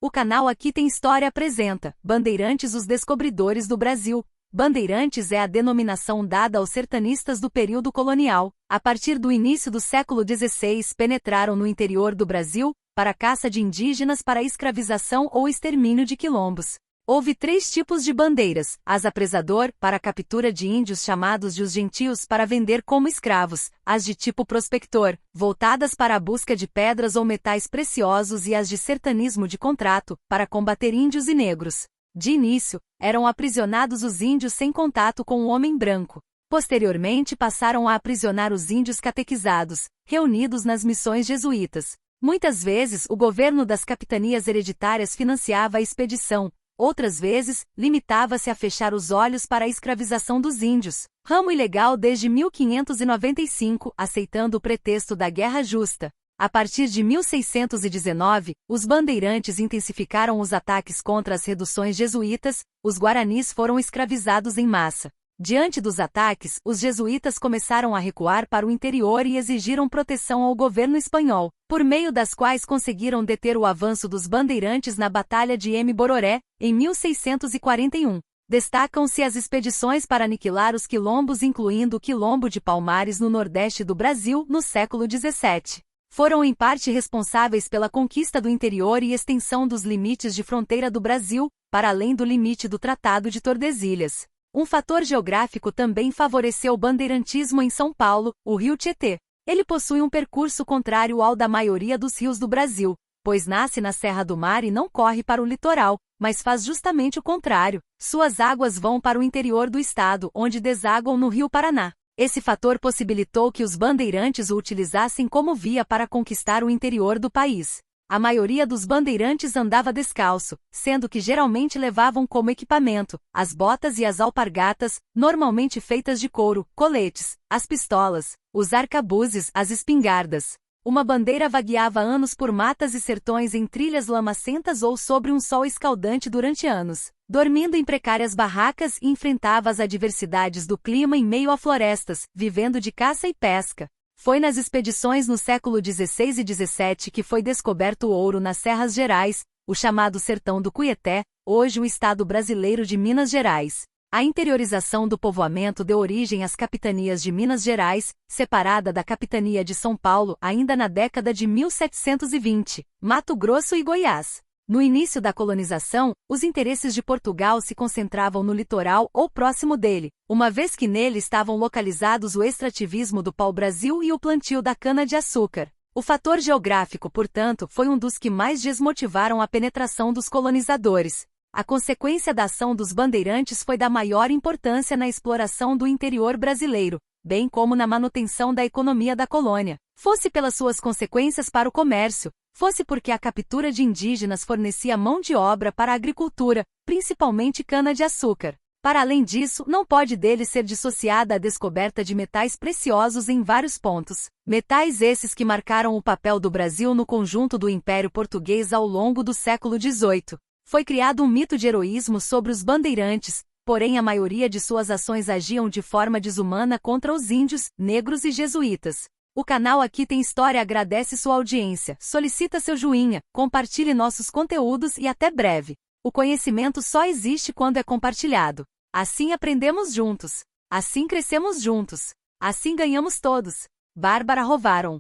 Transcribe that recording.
O canal Aqui Tem História apresenta Bandeirantes, os descobridores do Brasil. Bandeirantes é a denominação dada aos sertanistas do período colonial. A partir do início do século XVI, penetraram no interior do Brasil, para a caça de indígenas, para a escravização ou extermínio de quilombos. Houve 3 tipos de bandeiras: as apresador, para a captura de índios chamados de os gentios para vender como escravos; as de tipo prospector, voltadas para a busca de pedras ou metais preciosos; e as de sertanismo de contrato, para combater índios e negros. De início, eram aprisionados os índios sem contato com o homem branco. Posteriormente passaram a aprisionar os índios catequizados, reunidos nas missões jesuítas. Muitas vezes o governo das capitanias hereditárias financiava a expedição. Outras vezes, limitava-se a fechar os olhos para a escravização dos índios. Ramo ilegal desde 1595, aceitando o pretexto da guerra justa. A partir de 1619, os bandeirantes intensificaram os ataques contra as reduções jesuítas. Os guaranis foram escravizados em massa. Diante dos ataques, os jesuítas começaram a recuar para o interior e exigiram proteção ao governo espanhol, por meio das quais conseguiram deter o avanço dos bandeirantes na Batalha de M. Bororé, em 1641. Destacam-se as expedições para aniquilar os quilombos, incluindo o Quilombo de Palmares no nordeste do Brasil, no século XVII. Foram em parte responsáveis pela conquista do interior e extensão dos limites de fronteira do Brasil, para além do limite do Tratado de Tordesilhas. Um fator geográfico também favoreceu o bandeirantismo em São Paulo, o rio Tietê. Ele possui um percurso contrário ao da maioria dos rios do Brasil, pois nasce na Serra do Mar e não corre para o litoral, mas faz justamente o contrário. Suas águas vão para o interior do estado, onde desaguam no rio Paraná. Esse fator possibilitou que os bandeirantes o utilizassem como via para conquistar o interior do país. A maioria dos bandeirantes andava descalço, sendo que geralmente levavam como equipamento as botas e as alpargatas, normalmente feitas de couro, coletes, as pistolas, os arcabuzes, as espingardas. Uma bandeira vagueava anos por matas e sertões, em trilhas lamacentas ou sobre um sol escaldante durante anos, dormindo em precárias barracas, e enfrentava as adversidades do clima em meio a florestas, vivendo de caça e pesca. Foi nas expedições no século XVI e XVII que foi descoberto o ouro nas Serras Gerais, o chamado Sertão do Cuietê, hoje o estado brasileiro de Minas Gerais. A interiorização do povoamento deu origem às capitanias de Minas Gerais, separada da capitania de São Paulo ainda na década de 1720, Mato Grosso e Goiás. No início da colonização, os interesses de Portugal se concentravam no litoral ou próximo dele, uma vez que nele estavam localizados o extrativismo do pau-brasil e o plantio da cana-de-açúcar. O fator geográfico, portanto, foi um dos que mais desmotivaram a penetração dos colonizadores. A consequência da ação dos bandeirantes foi da maior importância na exploração do interior brasileiro, bem como na manutenção da economia da colônia, fosse pelas suas consequências para o comércio, fosse porque a captura de indígenas fornecia mão de obra para a agricultura, principalmente cana-de-açúcar. Para além disso, não pode dele ser dissociada a descoberta de metais preciosos em vários pontos. Metais esses que marcaram o papel do Brasil no conjunto do Império Português ao longo do século XVIII. Foi criado um mito de heroísmo sobre os bandeirantes, porém a maioria de suas ações agiam de forma desumana contra os índios, negros e jesuítas. O canal Aqui Tem História agradece sua audiência, solicita seu joinha, compartilhe nossos conteúdos e até breve. O conhecimento só existe quando é compartilhado. Assim aprendemos juntos. Assim crescemos juntos. Assim ganhamos todos. Bárbara Rovaron.